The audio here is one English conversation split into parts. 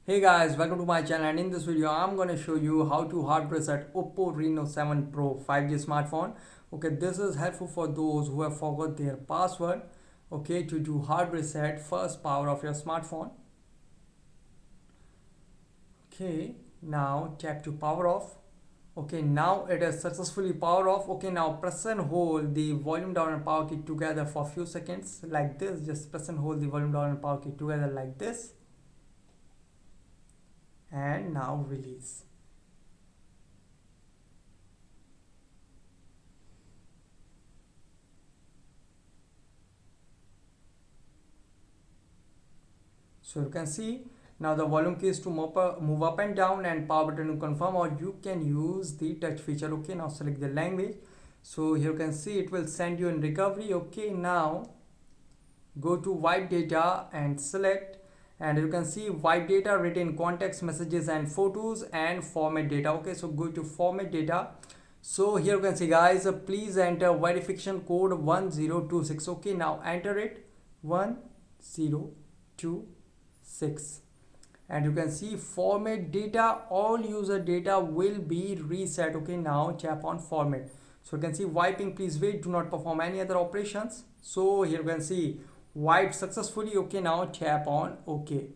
Hey guys, welcome to my channel, and in this video I'm going to show you how to hard reset OPPO Reno 7 Pro 5G smartphone. Okay, this is helpful for those who have forgot their password. Okay, to do hard reset, first power off your smartphone. Okay, now tap to power off. Okay, now it is successfully power off. Okay, now press and hold the volume down and power key together for a few seconds like this. Just press and hold the volume down and power key together like this, and now release. So you can see now the volume key is to move up and down, and power button to confirm, or you can use the touch feature. Okay, now select the language. So here you can see it will send you in recovery. Okay, now go to wipe data and select, and you can see wipe data, retain contacts, messages and photos, and format data. Okay, so go to format data. So here you can see guys, please enter verification code 1026. Okay, now enter it 1026, and you can see format data, all user data will be reset. Okay, now tap on format. So you can see wiping, please wait, do not perform any other operations. So here you can see wiped successfully. Okay, now tap on OK.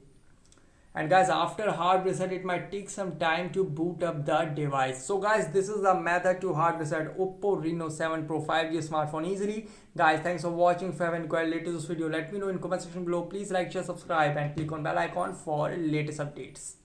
And guys, after hard reset it might take some time to boot up the device. So guys, this is the method to hard reset OPPO Reno 7 Pro 5G smartphone easily. Guys, thanks for watching. If you haven't quite related to this video, let me know in comment section below. Please like, share, subscribe and click on bell icon for latest updates.